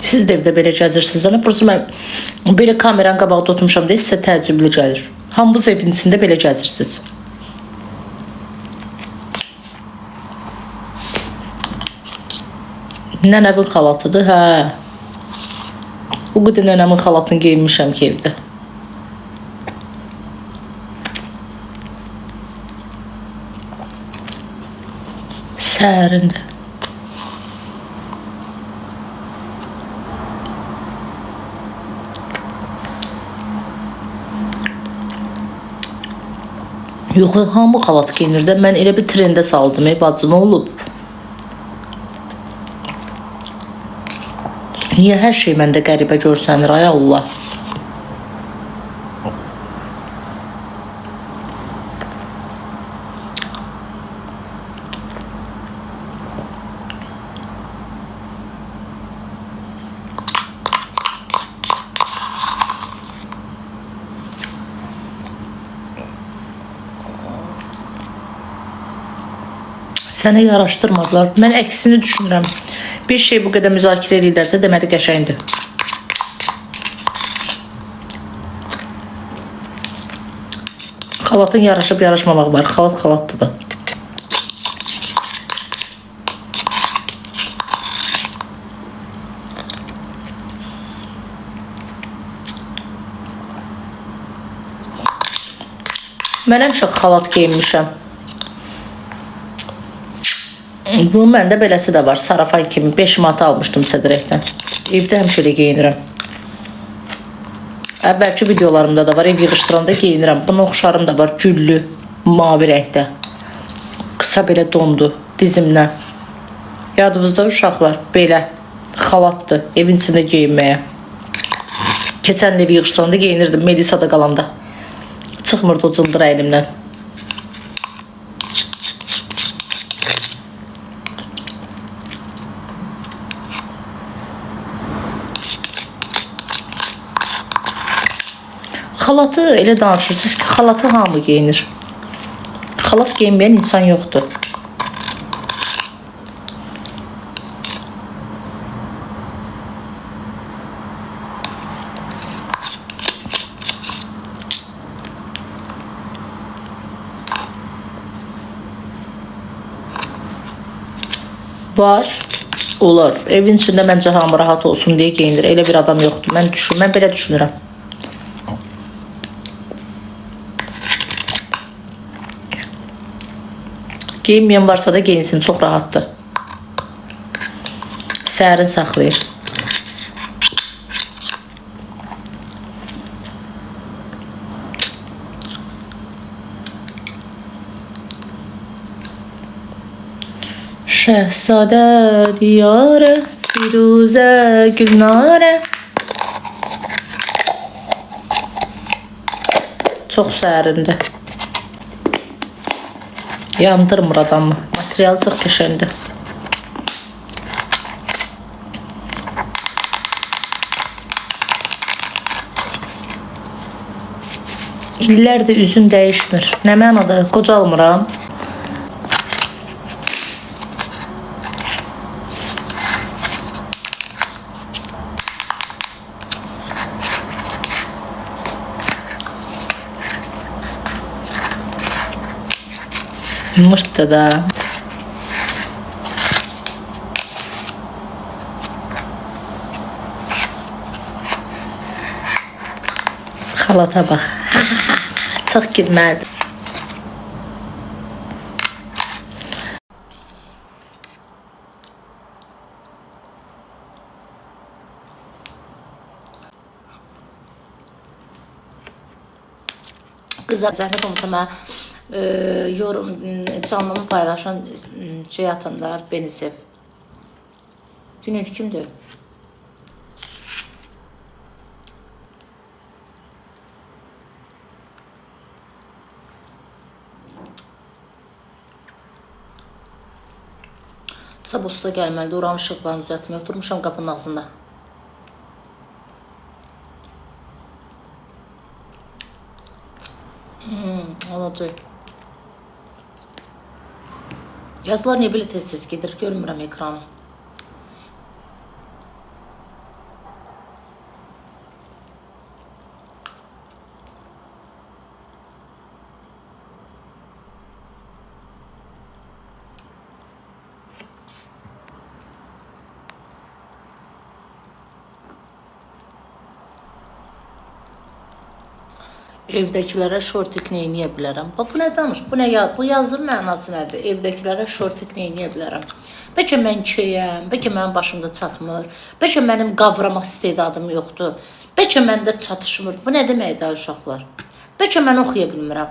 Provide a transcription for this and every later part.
Siz də evdə belə gəzirsiniz. Ana, burası mən belə kameranın qabağında oturmuşam deyə sizə təəccüblü gəlir. Hamınız evin içində belə gəzirsiniz. Nənəvin xalatıdır, hə. Bu qədər nənəmin xalatını geyinmişəm ki evdə. Səhərində. Yox, hamı xalat geyinir də. Mən elə bir trendə saldım, bacı, nə olub? Niyə hər şey məndə qəribə görsənir, ay Allah? Səni yaraşdırmadılar. Mən əksini düşünürəm. Bir şey bu qədər müzakirə edirlərsə, deməli qəşəngdir. Xalatın yaraşıb yaraşmamaq var. Xalat xalatdır da. Mən həmişə xalat geyinmişəm. Bu məndə beləsi də var. Sarafay kimi 5 manata almışdım Sədrəkdən. Evdə həmişə də geyinirəm. Əvvəlki videolarımda da var. Ev yığışdıranda geyinirəm. Buna oxşarım da var. Güllü, mavi rəngdə. Qısa belə dondu dizimdən. Yadınızda uşaqlar belə xalatdır. Evin içində geyinməyə. Keçən evi yığışdıranda geyinirdim. Melisa'da qalanda. Çıxmırdı o cıldır əlimdən. Xalatı elə danışırsınız ki, xalatı hamı geyinir. Xalat geyinməyən insan yoxdur. Var, olur. Evin içində məncə hamı rahat olsun deyə geyinir. Elə bir adam yoxdur. Mən belə düşünürəm. Geyinməyən varsa da geyinsin, çox rahatdır. Sərin saxlayır. Şəhzadə diyarə, Firuzə Gülnarə. Çox sərindir. Yandırmır adamı. Material çox qəşəngdir. İllərdir üzüm dəyişmir. Nə mənada? Qocalmıram. Mırtdı da. Xalata bax. Çox gülməlidir. Qızlar, zəhmət olmasa mən yorum canlımı paylaşan şey atanlar beni sev. Dünür kimdir? Sabusda gəlməlidir. Oranın ışıqlarını düzəltməyə oturmuşam qapının ağzında. Olacaq. Yazılar niyə belə tez-tez gedir? Görmürəm ekranı. Evdəkilərə şortik nə edə bilərəm? Bax, bu nə danış? Bu nə ya? Bu yazın mənası nədir? Evdəkilərə şortik nə edə bilərəm? Bəlkə mən köyəm, bəlkə mənim başımda çatmır, bəlkə mənim qavramaq istedadım yoxdur, bəlkə məndə çatışmır. Bu nə deməkdir uşaqlar? Bəlkə mən oxuya bilmirəm.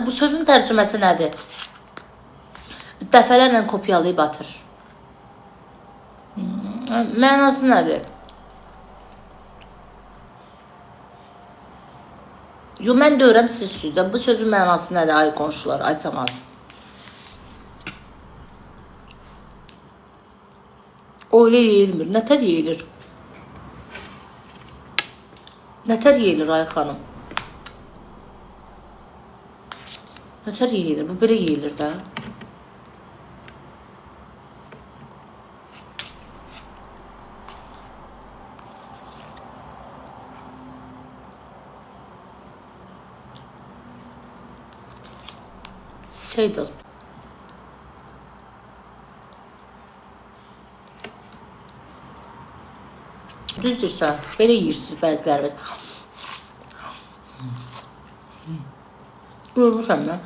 Bu sözün tərcüməsi nədir? Dəfələrlə kopyalayıb atır. Mənası nədir? Yo, mən deyirəm siz sizdə. Bu sözün mənası nədir ay qonşular, ay cəmaət? Öyle yeyilmir. Nətər yeyilir? Nətər yeyilir ay xanım? Nətər yeyilir? Bu belə yeyilir də. Seydas. Düzdürsə, belə yeyirsiniz bəziləriniz. Görmüşəm mən.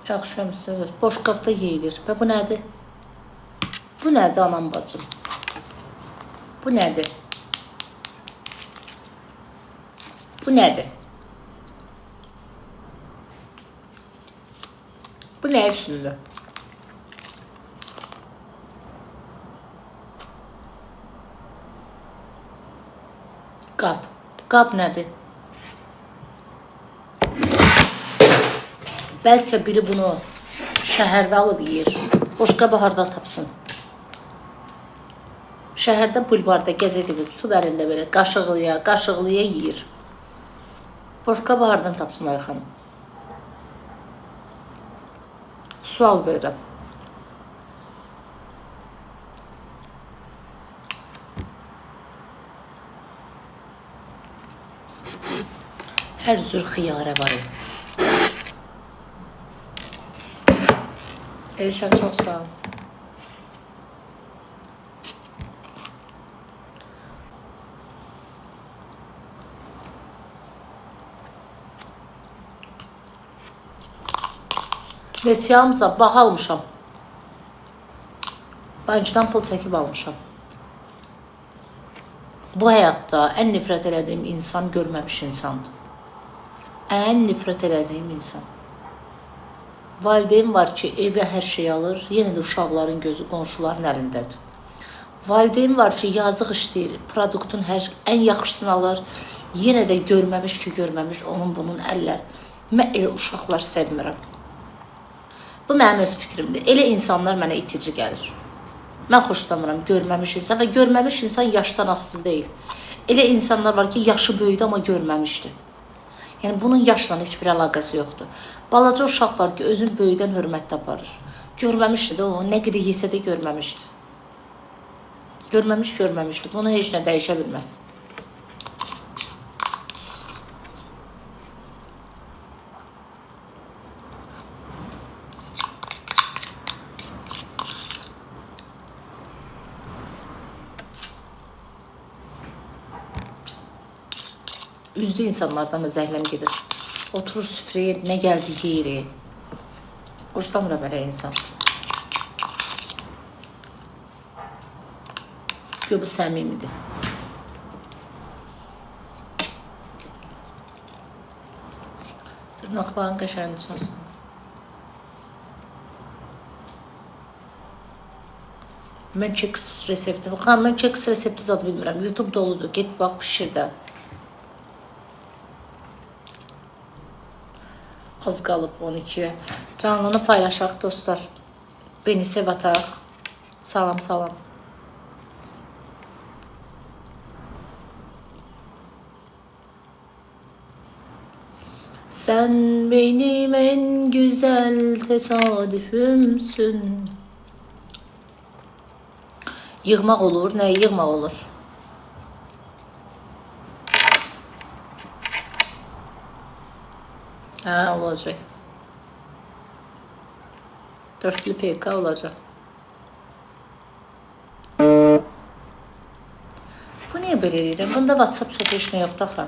Yaxşımışsınız. Boş qabda yeyilir. Və bu nədir? Bu nədir anam bacım? Bu nədir? Bu nədir? Bu nə üstündə? Qab. Qab nədir? Bəlkə biri bunu şəhərdə alıb yeyir. Boşqabı hardan tapsın? Şəhərdə bulvarda gəzə-gəzə tutub əlində belə qaşıqlıya yeyir. Boşqabı hardan tapsın ay xanım? Sual verirəm. Hər cür xiyarə var. Elşən, çox sağ ol. Neçəyamıza bax almışam. Bankdan pul çəkib almışam. Bu həyatda ən nifrət elədiyim insan görməmiş insandır. Ən nifrət elədiyim insan. Valideyn var ki, evə hər şey alır, yenə də uşaqların gözü qonşuların əlindədir. Valideyn var ki, yazıq işləyir, produktun ən yaxşısını alır, yenə də görməmiş ki, görməmiş onun bunun əllər. Mən elə uşaqlar sevmirəm. Bu mənim öz fikrimdir. Elə insanlar mənə itici gəlir. Mən xoşlamıram görməmiş insan və görməmiş insan yaşdan asılı deyil. Elə insanlar var ki, yaşı böyüdü amma görməmişdir. Yəni bunun yaşla heç bir əlaqəsi yoxdur. Balaca uşaq var ki, özün böyüdən hörmət taparır. Görməmişdir də o, nə qədər yesə də görməmişdir. Görməmişdir. Bunu heç nə dəyişə bilməz. Üzdü insanlardan da zəhləm gedir. Oturur süfrəyə, nə gəldi yeyir. Xoşlamıram belə insan. Ki bu səmimidir. Dırnaqların qəşəng çıxarsın. Mən keks resepti, mən keks resepti zad bilmirəm. YouTube doludur, get bax pişir də. Az qalıb 12'ye. Canlını paylaşaq dostlar. Beni sev ataq. Salam salam. Sen benim en güzel tesadüfümsün. Yığmaq olur. Nə yığmaq olur? Ha, olacak. Dörtlü PK olacak. Bu niyə belə edirəm? Bunda WhatsApp heç nə yoxdur axı.